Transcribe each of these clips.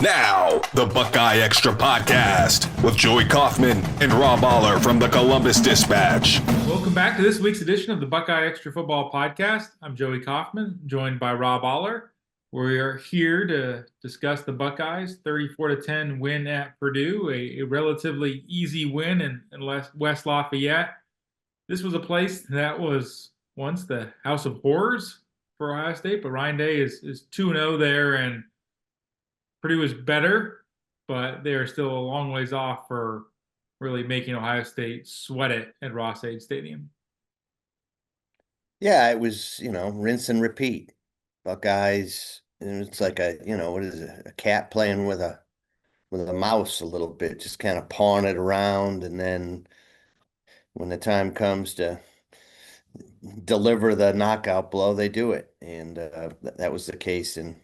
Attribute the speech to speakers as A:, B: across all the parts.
A: Now, the BuckeyeXtra podcast with Joey Kaufman and Rob Oller from the Columbus Dispatch.
B: Welcome back to this week's edition of the BuckeyeXtra Football Podcast. I'm Joey Kaufman, joined by Rob Oller. We are here to discuss the Buckeyes' 34-10 win at Purdue, a relatively easy win in West Lafayette. This was a place that was once the house of horrors for Ohio State, but Ryan Day is 2-0 there, and Purdue is better, but they are still a long ways off for really making Ohio State sweat it at Ross-Ade Stadium.
C: Yeah, it was, rinse and repeat. Buckeyes, and it's like what is it? A cat playing with a mouse a little bit, just kind of pawing it around, and then when the time comes to deliver the knockout blow, they do it. And that was the case in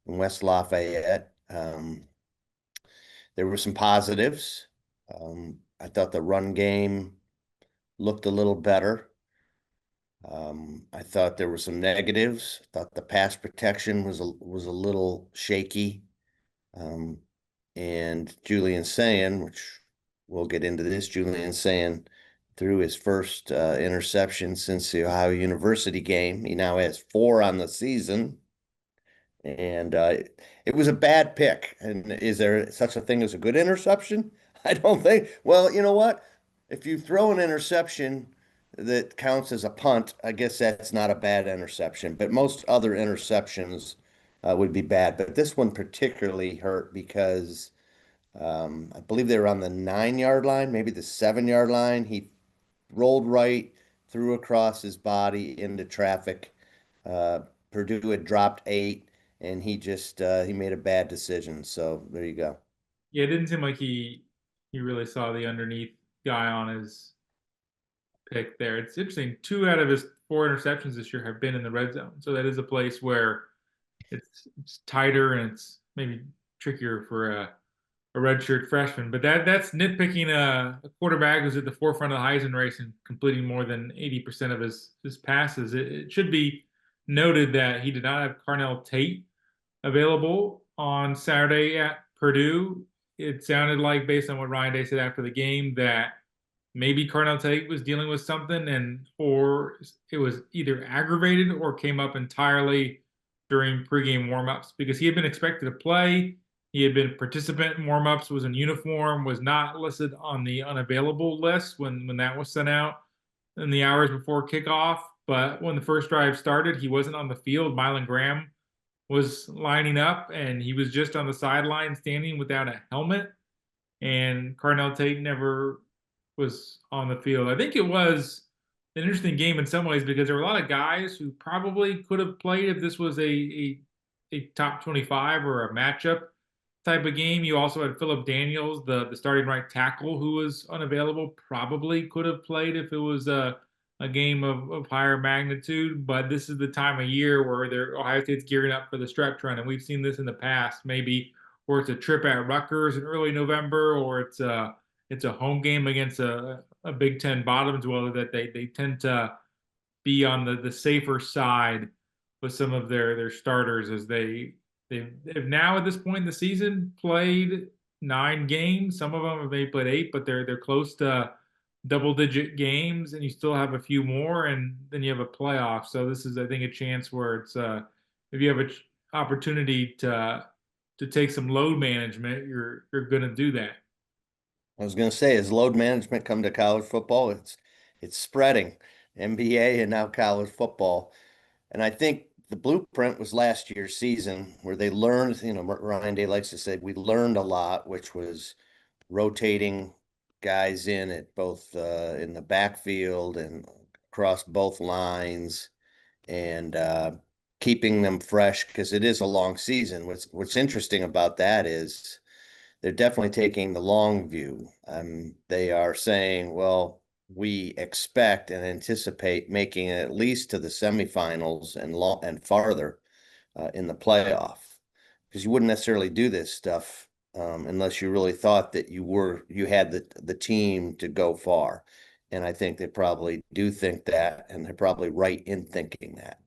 C: West Lafayette. There were some positives. I thought the run game looked a little better. I thought there were some negatives. I thought the pass protection was a little shaky. And Julian Sayin, which we'll get into this, Julian Sayin threw his first interception since the Ohio University game. He now has 4 on the season. And it was a bad pick. And is there such a thing as a good interception? I don't think. Well, you know what? If you throw an interception that counts as a punt, I guess that's not a bad interception. But most other interceptions would be bad. But this one particularly hurt because I believe they were on the 9-yard line, maybe the 7-yard line. He rolled right, threw across his body into traffic. Purdue had dropped 8, and he made a bad decision. So there you go.
B: Yeah, it didn't seem like he really saw the underneath guy on his pick there. It's interesting. 2 out of his 4 interceptions this year have been in the red zone. So that is a place where it's tighter and it's maybe trickier for a redshirt freshman. But that's nitpicking a quarterback who's at the forefront of the Heisman race and completing more than 80% of his passes. It should be noted that he did not have Carnell Tate available on Saturday at Purdue. It sounded like, based on what Ryan Day said after the game, that maybe Carnell Tate was dealing with something, or it was either aggravated or came up entirely during pregame warmups, because he had been expected to play. He had been a participant in warmups, was in uniform, was not listed on the unavailable list when that was sent out in the hours before kickoff. But when the first drive started, he wasn't on the field. Mylan Graham was lining up, and he was just on the sideline standing without a helmet. And Carnell Tate never was on the field. I think it was an interesting game in some ways because there were a lot of guys who probably could have played if this was a top 25 or a matchup type of game. You also had Phillip Daniels, the starting right tackle, who was unavailable, probably could have played if it was a game of higher magnitude. But this is the time of year where Ohio State's gearing up for the stretch run, and we've seen this in the past, maybe where it's a trip at Rutgers in early November, or it's a home game against a Big Ten bottom dweller, that they tend to be on the safer side with some of their starters, as they've now at this point in the season played 9 games. Some of them have maybe played 8, but they're close to double-digit games, and you still have a few more, and then you have a playoff. So this is, I think, a chance where it's if you have an opportunity to take some load management, you're going to do that.
C: I was going to say, as load management come to college football, it's spreading, NBA and now college football. And I think the blueprint was last year's season where they learned, Ryan Day likes to say, we learned a lot, which was rotating guys in at both in the backfield and across both lines, and keeping them fresh, because it is a long season. What's interesting about that is they're definitely taking the long view. They are saying, well, we expect and anticipate making it at least to the semifinals and farther in the playoff, because you wouldn't necessarily do this stuff unless you really thought that you had the team to go far. And I think they probably do think that, and they're probably right in thinking that.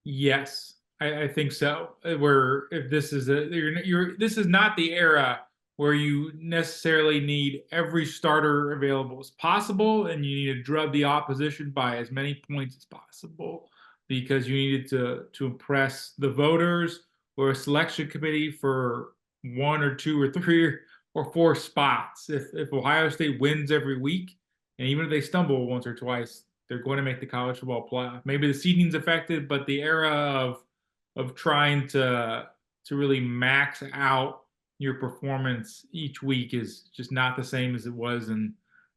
B: Yes. I think so. Where if this is this is not the era where you necessarily need every starter available as possible, and you need to drub the opposition by as many points as possible because you needed to impress the voters or a selection committee for one or two or three or four spots. If Ohio State wins every week, and even if they stumble once or twice, they're going to make the college football playoff. Maybe the seeding's affected, but the era of trying to really max out your performance each week is just not the same as it was in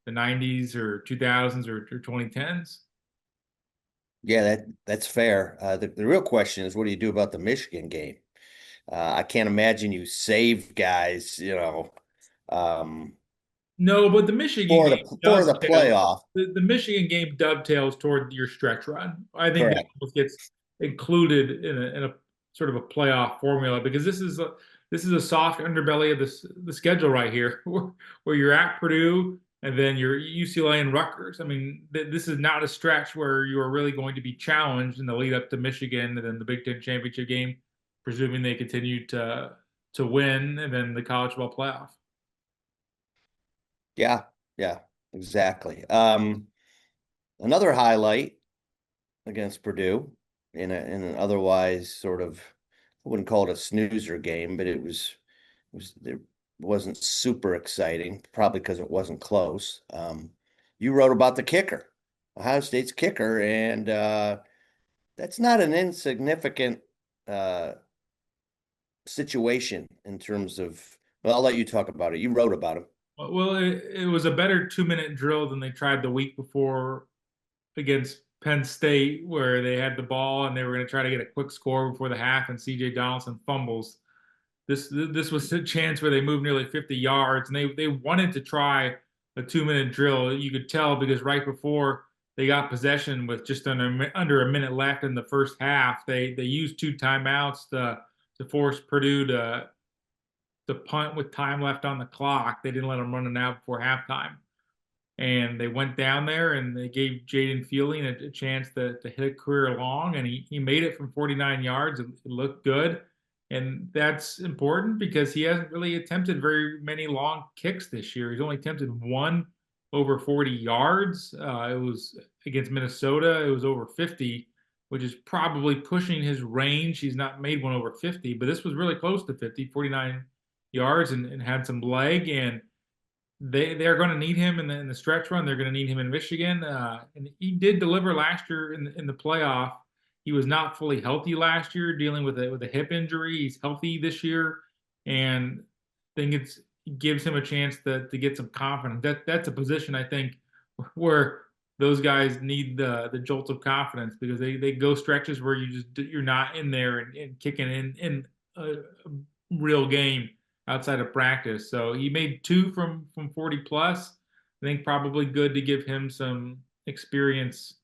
B: the 90s or 2000s or 2010s.
C: Yeah, that's fair. The real question is, what do you do about the Michigan game? I can't imagine you save guys, um,
B: No, but the Michigan
C: for the
B: game
C: for the
B: dovetails.
C: playoff.
B: The Michigan game dovetails toward your stretch run. I think that
C: Correct.
B: almost gets included in a sort of a playoff formula because this is a soft underbelly of the schedule right here, where you're at Purdue and then you're UCLA and Rutgers. I mean, this is not a stretch where you are really going to be challenged in the lead up to Michigan and then the Big Ten championship game, presuming they continue to win, and then the college football playoff.
C: Yeah, yeah, exactly. Another highlight against Purdue in an otherwise sort of, I wouldn't call it a snoozer game, but it wasn't super exciting, probably because it wasn't close. You wrote about the kicker, Ohio State's kicker, and that's not an insignificant uh, situation in terms of. Well, I'll let you talk about it. You wrote about him.
B: Well, it was a better 2 minute drill than they tried the week before against Penn State, where they had the ball and they were going to try to get a quick score before the half, and C.J. Donaldson fumbles. This was a chance where they moved nearly 50 yards, and they wanted to try a 2 minute drill. You could tell because right before they got possession with just under a minute left in the first half, they used two timeouts to force Purdue to punt with time left on the clock. They didn't let them run it out before halftime. And they went down there and they gave Jaden Fielding a chance to hit a career long, and he made it from 49 yards. It looked good. And that's important because he hasn't really attempted very many long kicks this year. He's only attempted one over 40 yards. It was against Minnesota. It was over 50, which is probably pushing his range. He's not made one over 50, but this was really close to 50, 49 yards, and had some leg. And they're going to need him in the stretch run. They're going to need him in Michigan, and he did deliver last year in the playoff. He was not fully healthy last year, dealing with a hip injury. He's healthy this year, and I think it gives him a chance to get some confidence. That's a position I think where those guys need the jolt of confidence because they go stretches where you're not in there and kicking in a real game outside of practice. So he made two from 40 plus. I think probably good to give him some experience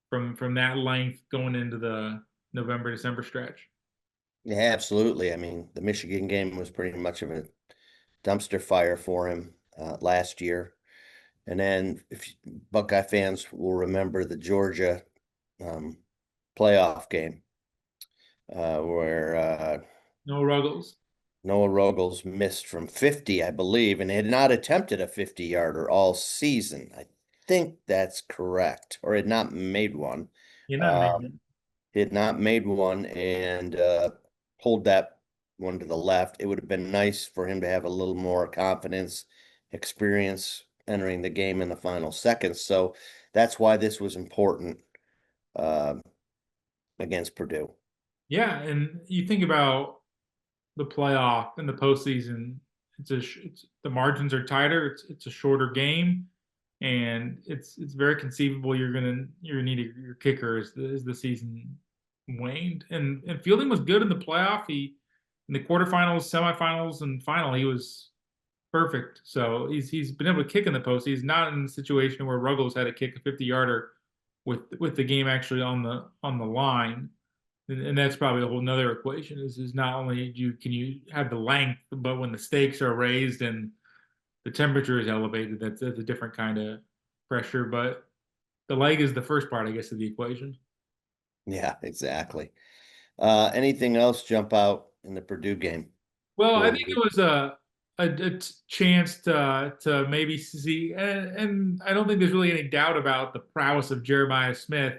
B: from that length going into the November December stretch.
C: Yeah, absolutely. I mean, the Michigan game was pretty much of a dumpster fire for him last year. And then, if Buckeye fans will remember the Georgia playoff game where
B: No Ruggles.
C: Noah Ruggles missed from 50, I believe, and had not attempted a 50-yarder all season. I think that's correct, or had not made one.
B: You're not making
C: He had not made one and pulled that one to the left. It would have been nice for him to have a little more confidence, experience entering the game in the final seconds. So that's why this was important uh, against Purdue.
B: Yeah, and you think about the playoff and the postseason. It's the margins are tighter. It's a shorter game, and it's very conceivable you're need your kicker as the season waned. And Fielding was good in the playoff. He in the quarterfinals, semifinals, and final he was perfect. So he's been able to kick in the post. He's not in a situation where Ruggles had to kick a 50-yarder with the game actually on the line. And that's probably a whole nother equation is not only can you have the length, but when the stakes are raised and the temperature is elevated, that's a different kind of pressure. But the leg is the first part, I guess, of the equation.
C: Yeah, exactly. Anything else jump out in the Purdue game?
B: Well, I
C: Before
B: think it
C: we-
B: was a chance to maybe see, and I don't think there's really any doubt about the prowess of Jeremiah Smith,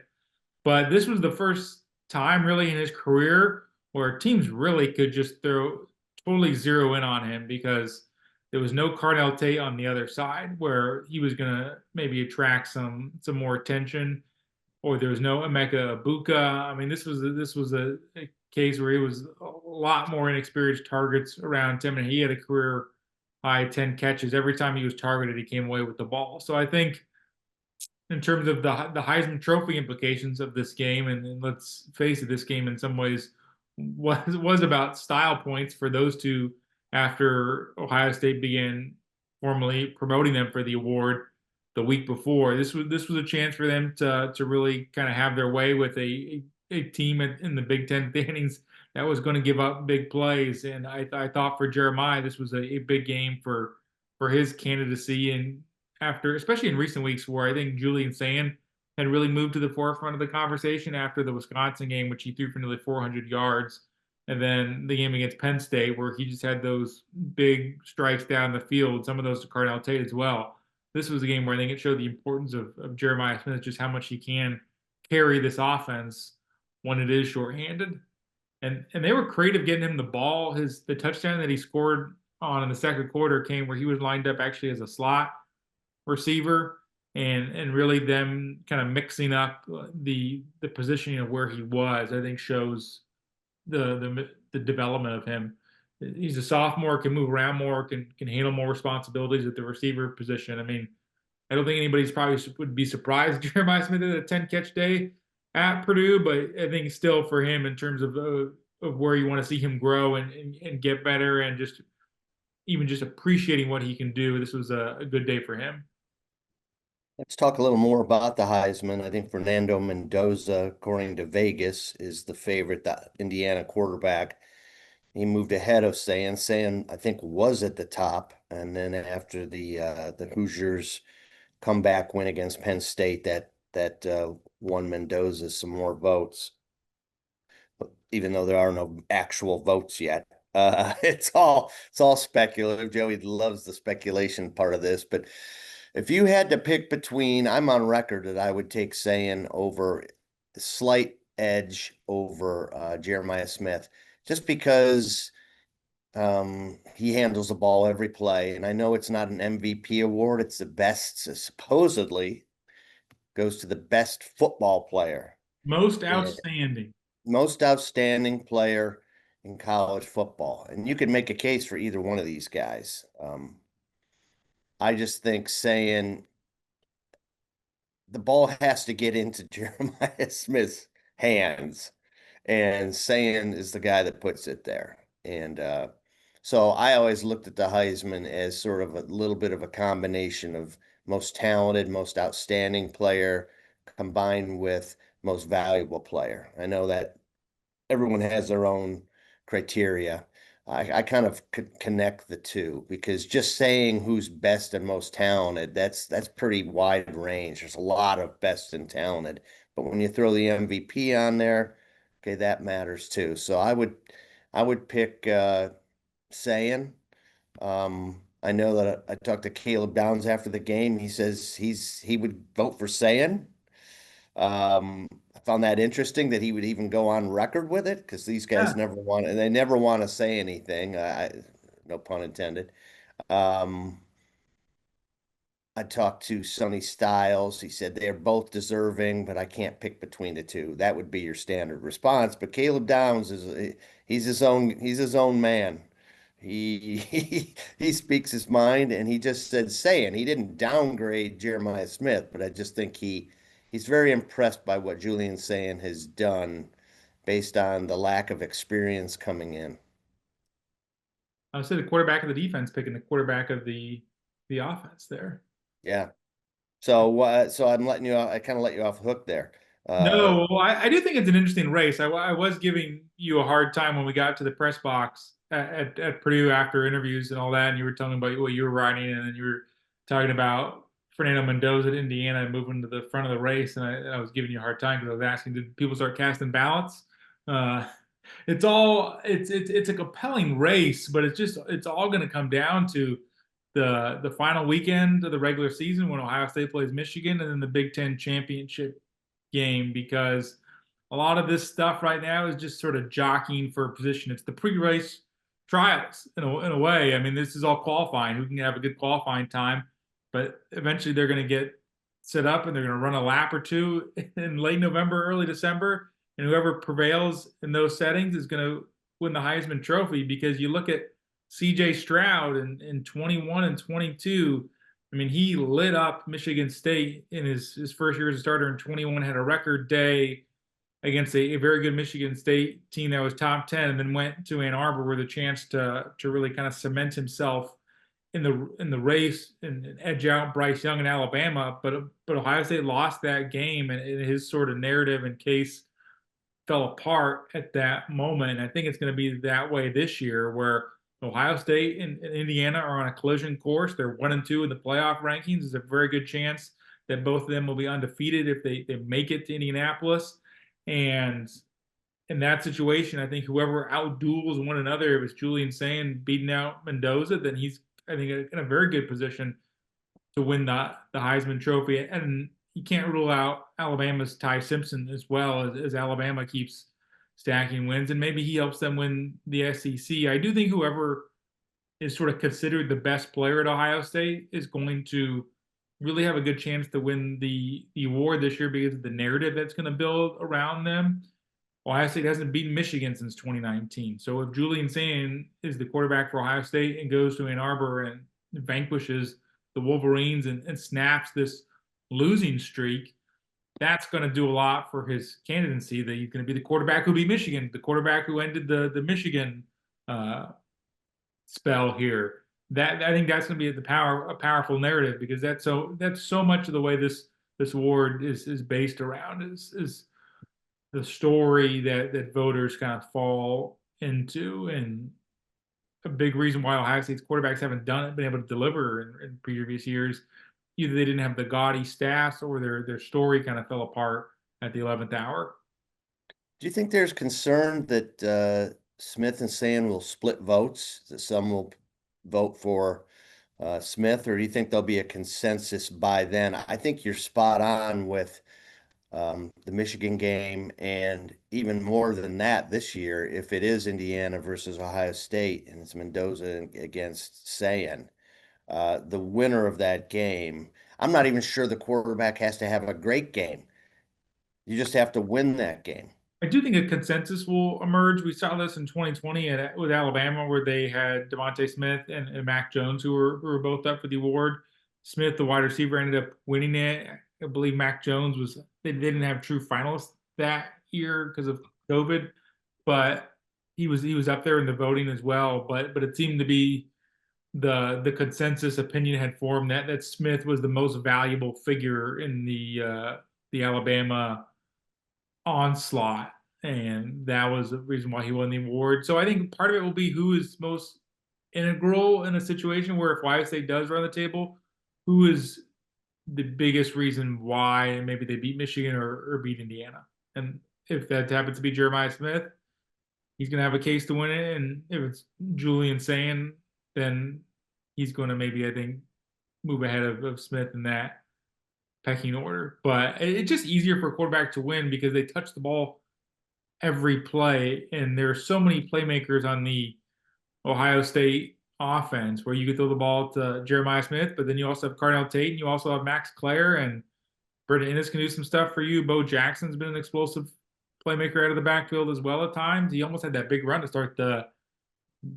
B: but this was the first time really in his career where teams really could just totally zero in on him because there was no Carnell Tate on the other side where he was gonna maybe attract some more attention, or there was no Emeka Ibuka. I mean, this was a case where he was a lot more inexperienced targets around him, and he had a career high 10 catches. Every time he was targeted, he came away with the ball. So I think in terms of the Heisman Trophy implications of this game, and let's face it, this game in some ways was about style points for those two after Ohio State began formally promoting them for the award the week before. This was a chance for them to really kind of have their way with a team in the Big Ten standings that was going to give up big plays. And I thought for Jeremiah, this was a big game for his candidacy, and after, especially in recent weeks, where I think Julian Sand had really moved to the forefront of the conversation after the Wisconsin game, which he threw for nearly 400 yards, and then the game against Penn State, where he just had those big strikes down the field, some of those to Carnell Tate as well. This was a game where I think it showed the importance of Jeremiah Smith, just how much he can carry this offense when it is shorthanded. And they were creative getting him the ball. The touchdown that he scored on in the second quarter came where he was lined up actually as a slot receiver, and really them kind of mixing up the positioning of where he was, I think shows the development of him. He's a sophomore, can move around more, can handle more responsibilities at the receiver position. I mean, I don't think anybody's probably would be surprised Jeremiah Smith had a 10 catch day at Purdue, but I think still for him in terms of where you want to see him grow and get better, and just even just appreciating what he can do, this was a good day for him.
C: Let's talk a little more about the Heisman. I think Fernando Mendoza, according to Vegas, is the favorite, the Indiana quarterback. He moved ahead of Sayan. I think, was at the top, and then after the Hoosiers comeback win against Penn State, that won Mendoza some more votes, even though there are no actual votes yet. It's all speculative. Joey loves the speculation part of this, but if you had to pick between, I'm on record that I would take Sayan over, slight edge over Jeremiah Smith, just because he handles the ball every play. And I know it's not an MVP award, it's the best, supposedly goes to the best football player.
B: Most
C: Yeah.
B: outstanding.
C: Most outstanding player in college football. And you could make a case for either one of these guys. I just think saying the ball has to get into Jeremiah Smith's hands, and Sayan is the guy that puts it there. And so I always looked at the Heisman as sort of a little bit of a combination of most talented, most outstanding player combined with most valuable player. I know that everyone has their own criteria. I kind of connect the two, because just saying who's best and most talented, that's pretty wide range. There's a lot of best and talented, but when you throw the MVP on there, okay, that matters too. So I would pick Sayan. I know that I talked to Caleb Downs after the game. He says he would vote for Sayan. I found that interesting that he would even go on record with it, because these guys
B: Yeah.
C: never want, and they never want to say anything. No pun intended. Um, I talked to Sonny Styles. He said they're both deserving, but I can't pick between the two. That would be your standard response. But Caleb Downs he's his own man. He speaks his mind, and he just said saying he didn't downgrade Jeremiah Smith, but I just think he's very impressed by what Julian Sayin has done based on the lack of experience coming in.
B: I would say the quarterback of the defense picking the quarterback of the offense there.
C: Yeah. So I'm letting you off, I kind of let you off the hook there.
B: No, I do think it's an interesting race. I was giving you a hard time when we got to the press box at Purdue after interviews and all that, and you were telling me about what you were writing, and then you were talking about Fernando Mendoza at Indiana moving to the front of the race, and I was giving you a hard time because I was asking, did people start casting ballots? it's a compelling race, but it's all going to come down to the final weekend of the regular season when Ohio State plays Michigan, and then the Big Ten championship game, because a lot of this stuff right now is just sort of jockeying for a position. It's the pre-race trials in a way. I mean, this is all qualifying. Who can have a good qualifying time, but eventually they're going to get set up and they're going to run a lap or two in late November, early December, and whoever prevails in those settings is going to win the Heisman Trophy. Because you look at C.J. Stroud in 21 and 22. I mean, he lit up Michigan State in his first year as a starter in 21, had a record day against a very good Michigan State team that was top 10, and then went to Ann Arbor with a chance to really kind of cement himself in the race and edge out Bryce Young in Alabama. But Ohio State lost that game, and his sort of narrative and case fell apart at that moment. And I think it's going to be that way this year, where Ohio State and Indiana are on a collision course. They're 1-2 in the playoff rankings. There's a very good chance that both of them will be undefeated if they make it to Indianapolis. And in that situation, I think whoever outduels one another, if it's Julian Sayin beating out Mendoza, then he's, I think, in a very good position to win the Heisman Trophy. And you can't rule out Alabama's Ty Simpson as well, as Alabama keeps stacking wins, and maybe he helps them win the SEC. I do think whoever is sort of considered the best player at Ohio State is going to really have a good chance to win the award this year because of the narrative that's going to build around them. Ohio State hasn't beaten Michigan since 2019. So if Julian Sayin is the quarterback for Ohio State and goes to Ann Arbor and vanquishes the Wolverines and snaps this losing streak, that's going to do a lot for his candidacy, that he's going to be the quarterback who beat Michigan, the quarterback who ended the Michigan spell here. That, I think that's going to be a powerful narrative, because that's so much of the way this award is based around is the story that voters kind of fall into. And a big reason why Ohio State's quarterbacks haven't been able to deliver in previous years, either they didn't have the gaudy staffs or their story kind of fell apart at the 11th hour.
C: Do you think there's concern that Smith and Sayin will split votes, that some will vote for Smith, or do you think there'll be a consensus by then? I think you're spot on with the Michigan game, and even more than that this year, if it is Indiana versus Ohio State and it's Mendoza against Sayin, the winner of that game, I'm not even sure the quarterback has to have a great game. You just have to win that game.
B: I do think a consensus will emerge. We saw this in 2020 with Alabama, where they had Devontae Smith and Mac Jones, who were both up for the award. Smith, the wide receiver, ended up winning it. I believe Mac Jones they didn't have true finalists that year because of COVID, but he was up there in the voting as well. But it seemed to be the consensus opinion had formed that Smith was the most valuable figure in the Alabama onslaught, and that was the reason why he won the award. So I think part of it will be who is most integral in a situation where, if Ohio State does run the table, who is the biggest reason why maybe they beat Michigan or beat Indiana. And if that happens to be Jeremiah Smith, he's going to have a case to win it. And if it's Julian Sayin, then he's going to maybe, I think, move ahead of Smith in that pecking order. But it's just easier for a quarterback to win because they touch the ball every play, and there are so many playmakers on the Ohio State offense where you could throw the ball to Jeremiah Smith, but then you also have Cardell Tate, and you also have Max Clare, and Brendan Ennis can do some stuff for you. Bo Jackson's been an explosive playmaker out of the backfield as well at times. He almost had that big run to start the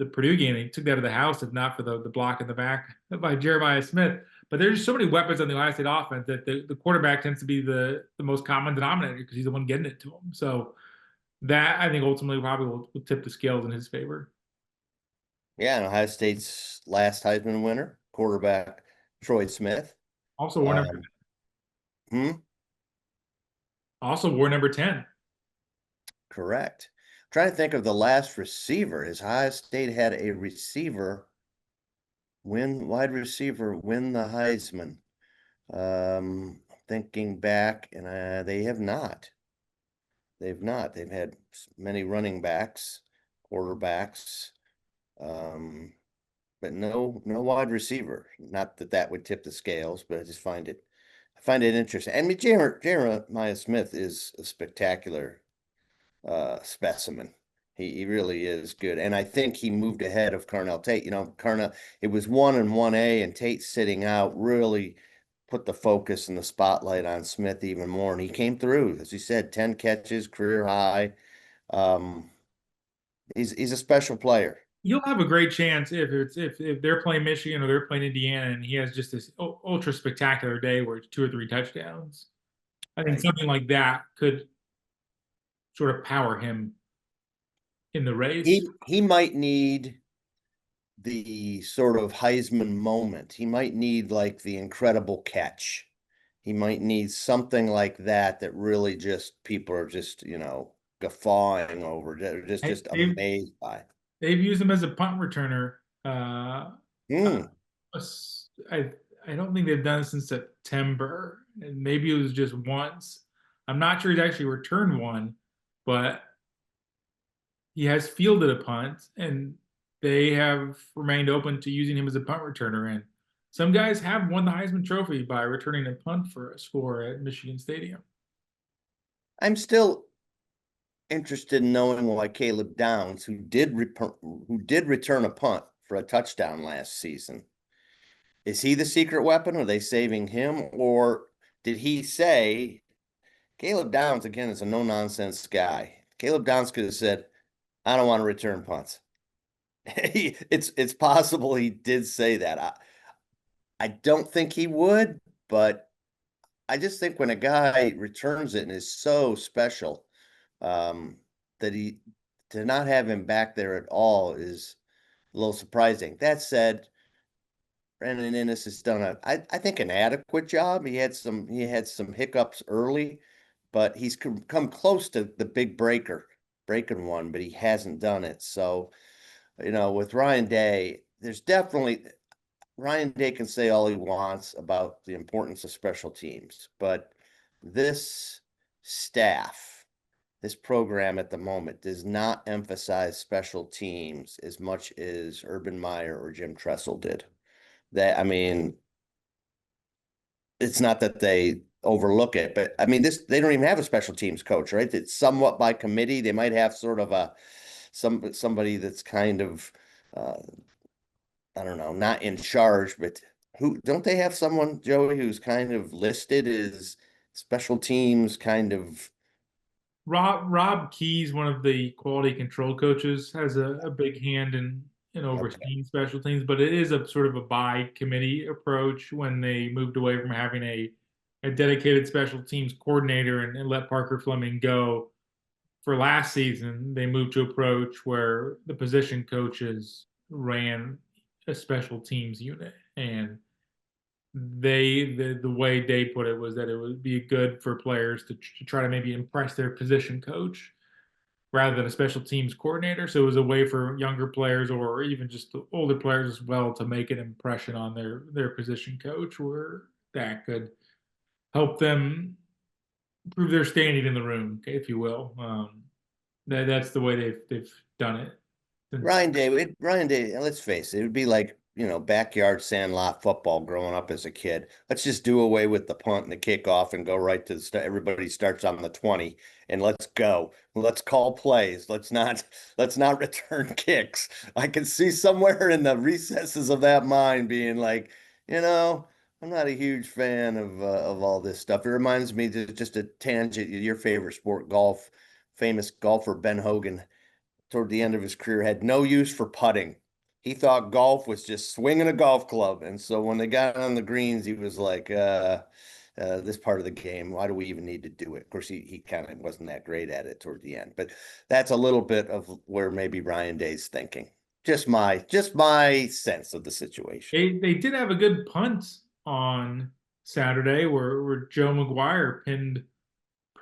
B: Purdue game. He took that to the house, if not for the block in the back by Jeremiah Smith. But there's so many weapons on the Ohio State offense that the quarterback tends to be the most common denominator because he's the one getting it to him. So that, I think, ultimately probably will tip the scales in his favor.
C: Yeah, and Ohio State's last Heisman winner, quarterback Troy Smith.
B: Also wore number 10. Also wore number 10.
C: Correct. I'm trying to think of the last receiver. Has Ohio State had a wide receiver win the Heisman? Thinking back, and they have not. They've not. They've had many running backs, quarterbacks, but no wide receiver. Not that that would tip the scales, but I find it interesting. I mean, Jeremiah Smith is a spectacular specimen. He really is good. And I think he moved ahead of Carnell Tate. You know, it was 1 and 1A, and Tate sitting out really put the focus and the spotlight on Smith even more. And he came through, as he said, 10 catches, career high. Um, he's a special player.
B: You'll have a great chance if they're playing Michigan or they're playing Indiana, and he has just this ultra spectacular day where it's 2 or 3 touchdowns. I think
C: Right.
B: something like that could sort of power him in the race.
C: He might need the sort of Heisman moment. He might need like the incredible catch. He might need something like that that really just people are just, guffawing over, just
B: They've
C: amazed by.
B: they've used him as a punt returner.
C: Hmm.
B: I I don't think they've done it since September, and maybe it was just once. I'm not sure he's actually returned one, but he has fielded a punt, and they have remained open to using him as a punt returner. And some guys have won the Heisman Trophy by returning a punt for a score at Michigan Stadium.
C: I'm still interested in knowing why Caleb Downs, who did return a punt for a touchdown last season, is he the secret weapon? Are they saving him, or did he say Caleb Downs again is a no nonsense guy? Caleb Downs could have said, "I don't want to return punts." It's possible he did say that. I don't think he would, but I just think when a guy returns it and is so special, um, that he to not have him back there at all is a little surprising. That said, Brandon Innes has done I think an adequate job. He had some hiccups early, but he's come close to the big breaking one, but he hasn't done it. So, with Ryan Day, there's definitely Ryan Day can say all he wants about the importance of special teams, but this staff, this program at the moment does not emphasize special teams as much as Urban Meyer or Jim Tressel did. I mean, it's not that they overlook it, but I mean, they don't even have a special teams coach, right? It's somewhat by committee. They might have sort of somebody that's kind of, uh, I don't know, not in charge, but who don't they have someone, Joey, who's kind of listed as special teams kind of
B: Rob Keys, one of the quality control coaches, has a big hand in
C: okay.
B: overseeing special teams, but it is a sort of a by committee approach when they moved away from having a dedicated special teams coordinator and let Parker Fleming go for last season. They moved to approach where the position coaches ran a special teams unit, and the way they put it was that it would be good for players to try to maybe impress their position coach rather than a special teams coordinator. So it was a way for younger players or even just the older players as well to make an impression on their position coach, where that could help them prove their standing in the room, if you will. That's the way they've done it since.
C: Ryan Day, let's face it, it would be like, backyard sandlot football growing up as a kid. Let's just do away with the punt and the kickoff and go right to everybody starts on the 20 and let's go. Let's call plays. Let's not return kicks. I can see somewhere in the recesses of that mind being like, I'm not a huge fan of all this stuff. It reminds me just a tangent, your favorite sport, golf. Famous golfer Ben Hogan toward the end of his career had no use for putting. He thought golf was just swinging a golf club. And so when they got on the greens, he was like, this part of the game, why do we even need to do it? Of course, he kind of wasn't that great at it toward the end, but that's a little bit of where maybe Ryan Day's thinking. Just my sense of the situation.
B: They did have a good punt on Saturday where Joe McGuire pinned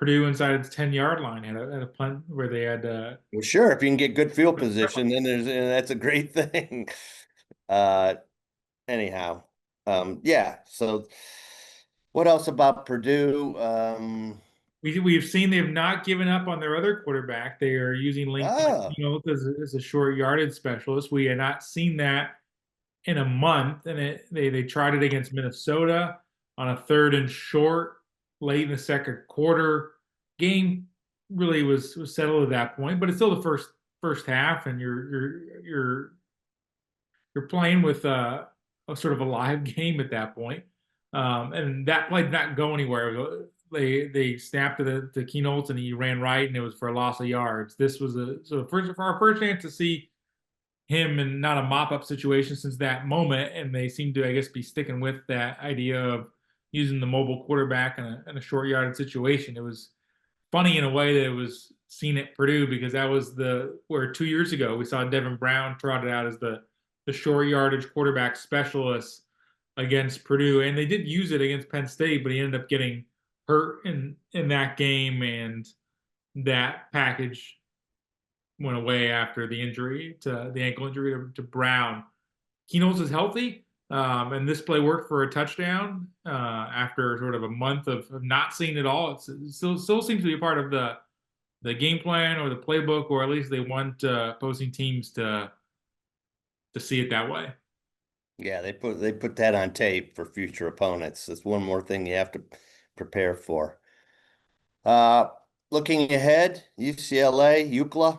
B: Purdue inside its 10-yard line. Had a punt where they had
C: Well, sure, if you can get good field position, then that's a great thing. Uh, anyhow, yeah. So what else about Purdue?
B: we've seen they've not given up on their other quarterback. They are using Lincoln,
C: Oh,
B: as a short yardage specialist. We had not seen that in a month, and they tried it against Minnesota on a 3rd and short late in the second quarter. Game really was settled at that point, but it's still the first half, and you're playing with a sort of a live game at that point. And that play did not go anywhere. They snapped to Keenholz and he ran right, and it was for a loss of yards. This was for our first chance to see him in not a mop up situation since that moment, and they seem to, I guess, be sticking with that idea of using the mobile quarterback in a short yarded situation. It was funny in a way that it was seen at Purdue, because that was where 2 years ago we saw Devin Brown trotted out as the short yardage quarterback specialist against Purdue, and they did use it against Penn State, but he ended up getting hurt in that game, and that package went away after the ankle injury to Brown. Keenholz is healthy, and this play worked for a touchdown after sort of a month of not seeing it all. It still seems to be a part of the game plan or the playbook, or at least they want opposing teams to see it that way.
C: yeah, they put that on tape for future opponents. That's one more thing you have to prepare for. Uh, Looking ahead, UCLA, UCLA,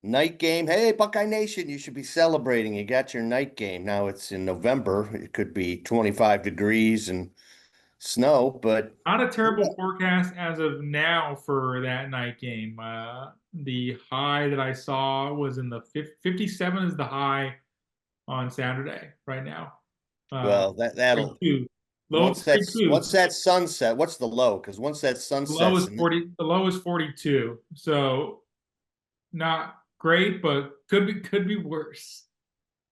C: night game. Hey, Buckeye Nation, you should be celebrating. You got your night game. Now it's in November. It could be 25 degrees and snow, but
B: Not a terrible forecast as of now for that night game. The high that I saw was in the 57 is the high on Saturday right now.
C: well, that'll
B: 42. Low is 42.
C: once that sunset, what's the low? Because once that
B: The low
C: sunsets
B: is 40. The low is 42. So not great, but could be worse.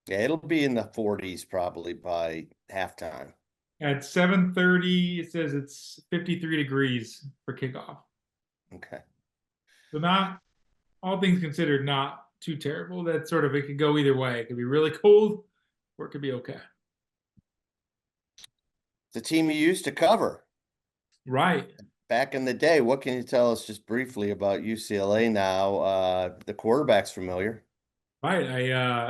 C: yeah, it'll be in the 40s probably by halftime.
B: At 7:30, it says it's 53 degrees for kickoff.
C: Okay.
B: So not, all things considered, not too terrible. That sort of, it could go either way. It could be really cold, or it could be okay.
C: The team you used to cover
B: Right.
C: back in the day. What can you tell us just briefly about UCLA now? The quarterback's familiar.
B: Right.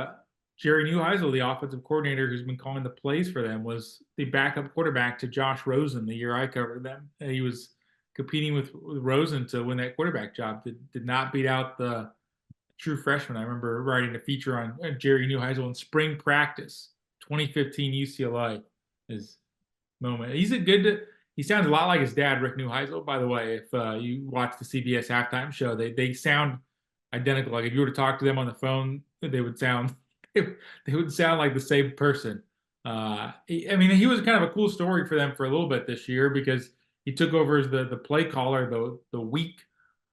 B: Jerry Neuheisel, the offensive coordinator who's been calling the plays for them, was the backup quarterback to Josh Rosen the year I covered them. And he was competing with Rosen to win that quarterback job. Did not beat out the true freshman. I remember writing a feature on Jerry Neuheisel in spring practice, 2015 UCLA. His moment. He sounds a lot like his dad, Rick Neuheisel, by the way. If you watch the CBS halftime show, they sound identical. Like if you were to talk to them on the phone, they would sound like the same person. I mean, he was kind of a cool story for them for a little bit this year, because he took over as the play caller the week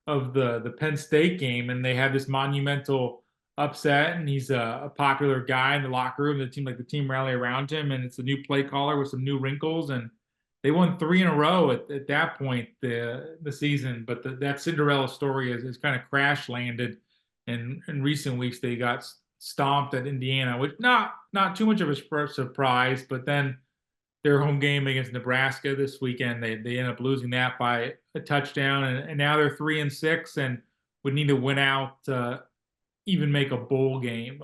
B: of the Penn State game, and they had this monumental upset, and he's a popular guy in the locker room. The team rally around him, and it's a new play caller with some new wrinkles, and they won 3 in a row at that point the season. But that Cinderella story has kind of crash landed, and in recent weeks they got stomped at Indiana, which not too much of a surprise. But then their home game against Nebraska this weekend, they end up losing that by a touchdown, and now they're 3-6 and would need to win out to even make a bowl game.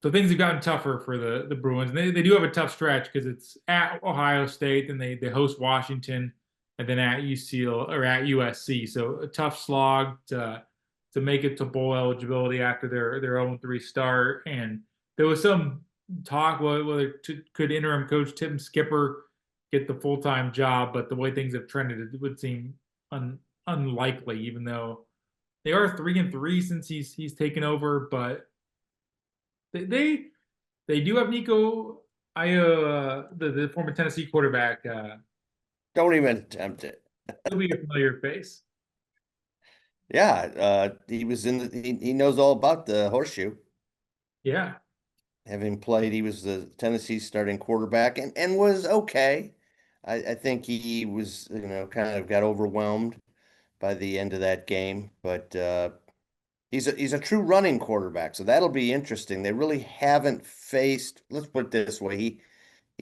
B: So things have gotten tougher for the Bruins. And they do have a tough stretch, because it's at Ohio State, and they host Washington, and then at UCLA or at USC. So a tough slog to make it to bowl eligibility after their 0-3 start. And there was some talk whether could interim coach Tim Skipper get the full-time job, but the way things have trended, it would seem unlikely, even though they are 3-3 since he's taken over. But they do have Nico the former Tennessee quarterback.
C: Don't even attempt it.
B: He'll be a familiar face.
C: Yeah, he was he knows all about the horseshoe.
B: Yeah.
C: Having played, he was the Tennessee starting quarterback and was okay. I think he was, kind of got overwhelmed by the end of that game, but he's a true running quarterback, so that'll be interesting. They really haven't faced, let's put it this way,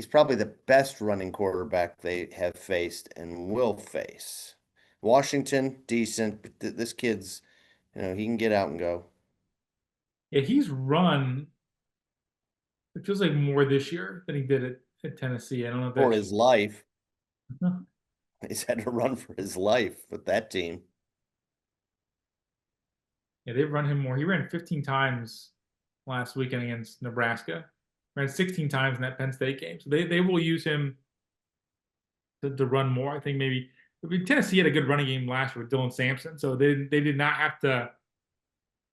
C: He's probably the best running quarterback they have faced and will face. Washington, decent, but this kid's, he can get out and go.
B: Yeah, he's run. It feels like more this year than he did at Tennessee. I don't know if
C: For
B: that's
C: his life. He's had to run for his life with that team.
B: Yeah, they've run him more. He ran 15 times last weekend against Nebraska. Ran 16 times in that Penn State game. So they will use him to run more. I think maybe Tennessee had a good running game last year with Dylan Sampson. So they did not have to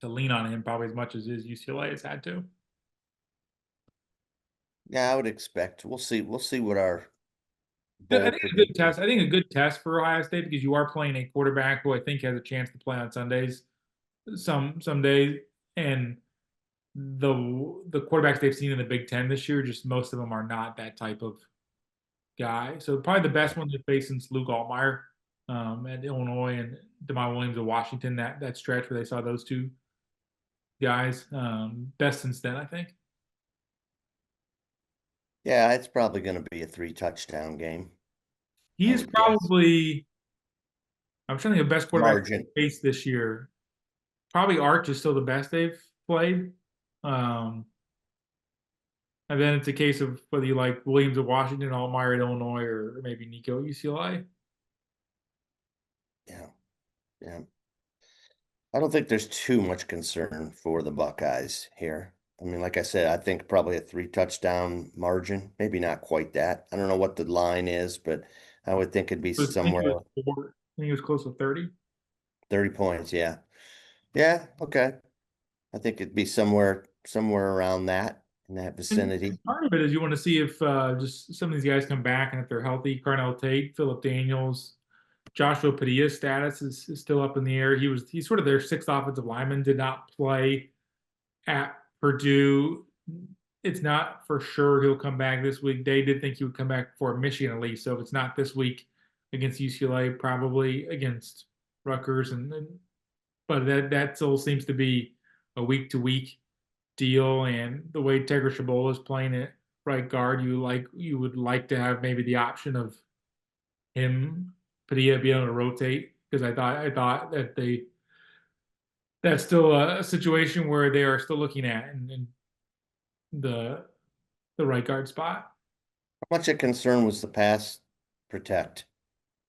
B: lean on him probably as much as UCLA has had to.
C: Yeah, I would expect. We'll see. We'll see what our
B: I think a good test. I think a good test for Ohio State because you are playing a quarterback who I think has a chance to play on Sundays, some days, and the quarterbacks they've seen in the Big Ten this year, just most of them are not that type of guy. So probably the best one to face since Luke Altmaier at Illinois and DeMar Williams at Washington. That stretch where they saw those two guys, best since then, I think.
C: Yeah, it's probably going to be a 3-touchdown game.
B: He is probably, I'm trying to think of best quarterback faced this year. Probably Arch is still the best they've played. And then it's a case of whether you like Williams at Washington, Altmaier at Illinois, or maybe Nico at UCLA.
C: Yeah. I don't think there's too much concern for the Buckeyes here. I mean, like I said, I think probably a 3-touchdown margin, maybe not quite that. I don't know what the line is, but I would think it'd be somewhere.
B: I think it was close to 30.
C: 30 points, yeah. Yeah, okay. I think it'd be somewhere around that, in that vicinity.
B: And part of it is you want to see if just some of these guys come back and if they're healthy. Carnell Tate, Phillip Daniels, Joshua Padilla's status is still up in the air. He's sort of their sixth offensive lineman, did not play at Purdue. It's not for sure he'll come back this week. They did think he would come back for Michigan at least. So if it's not this week against UCLA, probably against Rutgers. But that still seems to be a week-to-week deal. And the way Tegra Shabola is playing at right guard, you would like to have maybe the option of him, Padilla, be able to rotate, because I thought that that's still a situation where they are still looking at in the right guard spot.
C: How much a concern was the pass protect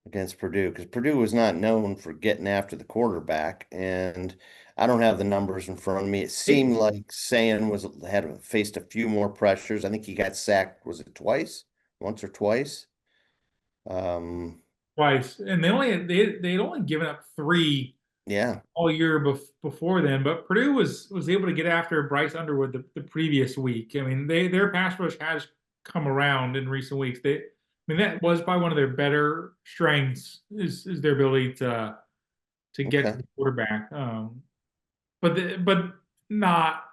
C: against Purdue? Because Purdue was not known for getting after the quarterback, and I don't have the numbers in front of me. It seemed like Sayin had faced a few more pressures. I think he got sacked. Was it once or twice?
B: Twice, and they'd only given up 3.
C: Yeah.
B: All year before then, but Purdue was able to get after Bryce Underwood the previous week. I mean, their pass rush has come around in recent weeks. That was probably one of their better strengths is their ability to get to the quarterback. But not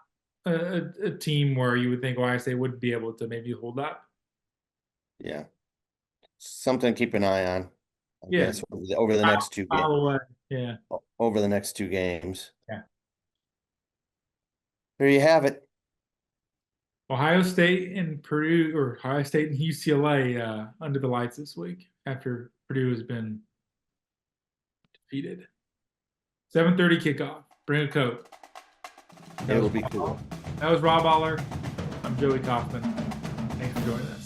B: a team where you would think Ohio State would be able to maybe hold up.
C: Yeah, something to keep an eye on. I guess over the next 2 games.
B: Yeah.
C: Over the next 2 games.
B: Yeah.
C: There you have it.
B: Ohio State and Purdue, or Ohio State and UCLA under the lights this week after Purdue has been defeated. 7:30 kickoff. Bring a coat.
C: It'll be cool.
B: That was Rob Oller. I'm Joey Kaufman. Thanks for joining us.